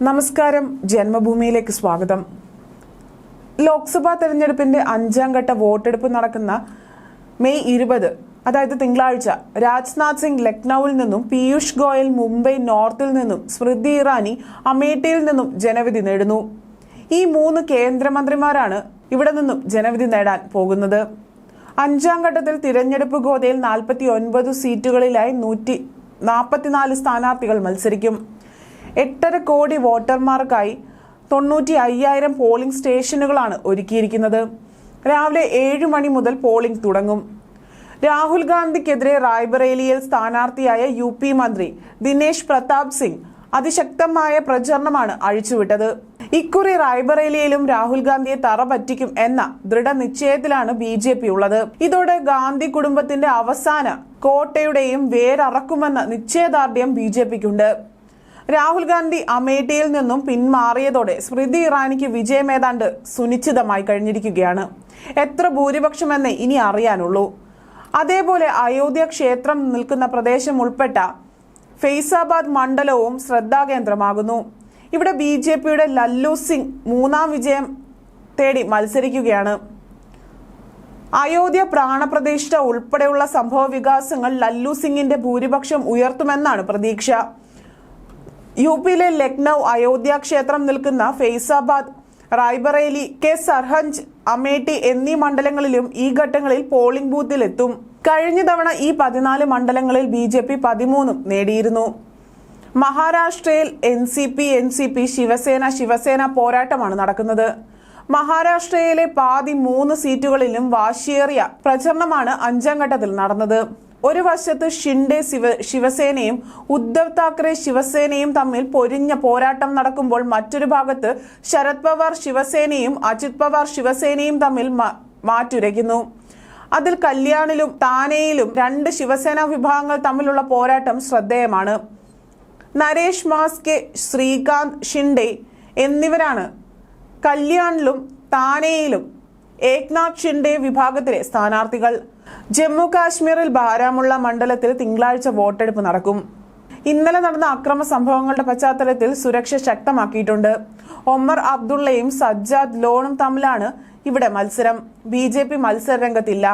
നമസ്കാരം, ജന്മഭൂമിയിലേക്ക് സ്വാഗതം. ലോക്സഭാ തെരഞ്ഞെടുപ്പിന്റെ 5ാം ഘട്ട വോട്ടെടുപ്പ് നടക്കുന്ന മെയ് 20, അതായത് തിങ്കളാഴ്ച, രാജ്നാഥ് സിംഗ് ലക്നൌവിൽ നിന്നും, പീയൂഷ് ഗോയൽ മുംബൈ നോർത്തിൽ നിന്നും, സ്മൃതി ഇറാനി അമേഠിയിൽ നിന്നും ജനവിധി നേടുന്നു. ഈ 3 കേന്ദ്രമന്ത്രിമാരാണ് ഇവിടെ നിന്നും ജനവിധി നേടാൻ പോകുന്നത്. 5ാം ഘട്ടത്തിൽ തിരഞ്ഞെടുപ്പ് ഗോതയിൽ 49 സീറ്റുകളിലായി 144 സ്ഥാനാർത്ഥികൾ മത്സരിക്കും. 8.5 കോടി വോട്ടർമാർക്കായി 95,000 പോളിംഗ് സ്റ്റേഷനുകളാണ് ഒരുക്കിയിരിക്കുന്നത്. രാവിലെ 7 മണി മുതൽ പോളിംഗ് തുടങ്ങും. രാഹുൽ ഗാന്ധിക്കെതിരെ റായ്ബറേലിയിൽ സ്ഥാനാർത്ഥിയായ UP മന്ത്രി ദിനേശ് പ്രതാപ് സിംഗ് അതിശക്തമായ പ്രചരണമാണ് അഴിച്ചുവിട്ടത്. ഇക്കുറി റായ്ബറേലിയിലും രാഹുൽ ഗാന്ധിയെ തറ പറ്റിക്കും എന്ന ദൃഢനിശ്ചയത്തിലാണ് BJP ഉള്ളത്. ഇതോടെ ഗാന്ധി കുടുംബത്തിന്റെ അവസാന കോട്ടയുടെയും വേരറക്കുമെന്ന നിശ്ചയദാർഢ്യം BJPക്കുണ്ട്. രാഹുൽ ഗാന്ധി അമേഠിയിൽ നിന്നും പിന്മാറിയതോടെ സ്മൃതി ഇറാനിക്ക് വിജയം ഏതാണ്ട് സുനിശ്ചിതമായി കഴിഞ്ഞിരിക്കുകയാണ്. എത്ര ഭൂരിപക്ഷമെന്നേ ഇനി അറിയാനുള്ളൂ. അതേപോലെ അയോധ്യ ക്ഷേത്രം നിൽക്കുന്ന പ്രദേശം ഉൾപ്പെട്ട ഫെയ്സാബാദ് മണ്ഡലവും ശ്രദ്ധാകേന്ദ്രമാകുന്നു. ഇവിടെ BJPയുടെ ലല്ലു സിംഗ് 3ാം വിജയം തേടി മത്സരിക്കുകയാണ്. അയോധ്യ പ്രാണപ്രതിഷ്ഠ ഉൾപ്പെടെയുള്ള സംഭവ വികാസങ്ങൾ ലല്ലു സിംഗിന്റെ ഭൂരിപക്ഷം ഉയർത്തുമെന്നാണ് പ്രതീക്ഷ. UPയിലെ ലക്നൌ, അയോധ്യ ക്ഷേത്രം നിൽക്കുന്ന ഫെയ്സാബാദ്, റായ്ബറേലി, സർഹഞ്ച്, അമേഠി എന്നീ മണ്ഡലങ്ങളിലും ഈ ഘട്ടങ്ങളിൽ പോളിംഗ് ബൂത്തിലെത്തും. കഴിഞ്ഞ തവണ ഈ 14 മണ്ഡലങ്ങളിൽ BJP 13 നേടിയിരുന്നു. മഹാരാഷ്ട്രയിൽ NCP, ശിവസേന പോരാട്ടമാണ് നടക്കുന്നത്. മഹാരാഷ്ട്രയിലെ പാതി 3 സീറ്റുകളിലും വാശിയേറിയ പ്രചരണമാണ് 5ാം ഘട്ടത്തിൽ നടന്നത്. ഒരു വശത്ത് ഷിൻഡെ ശിവസേനയും ഉദ്ധവ് താക്കറെ ശിവസേനയും തമ്മിൽ പൊരിഞ്ഞ പോരാട്ടം നടക്കുമ്പോൾ, മറ്റൊരു ഭാഗത്ത് ശരത് പവാർ ശിവസേനയും അജിത് പവാർ ശിവസേനയും തമ്മിൽ മാറ്റുരയ്ക്കുന്നു. അതിൽ കല്യാണിലും താനെയിലും 2 ശിവസേന വിഭാഗങ്ങൾ തമ്മിലുള്ള പോരാട്ടം ശ്രദ്ധേയമാണ്. നരേഷ് മാസ്കെ, ശ്രീകാന്ത് ഷിൻഡെ എന്നിവരാണ് കല്യാണിലും താനെയിലും ഏക്നാഥ് ഷിൻഡെ വിഭാഗത്തിലെ സ്ഥാനാർത്ഥികൾ. ജമ്മു കാശ്മീരിൽ ബാരാമുള്ള മണ്ഡലത്തിൽ തിങ്കളാഴ്ച വോട്ടെടുപ്പ് നടക്കും. ഇന്നലെ നടന്ന അക്രമ സംഭവങ്ങളുടെ പശ്ചാത്തലത്തിൽ സുരക്ഷ ശക്തമാക്കിയിട്ടുണ്ട്. ഒമർ അബ്ദുള്ളയും സജ്ജാദ് ലോണും തമ്മിലാണ് ഇവിടെ മത്സരം. BJP മത്സര രംഗത്തില്ല.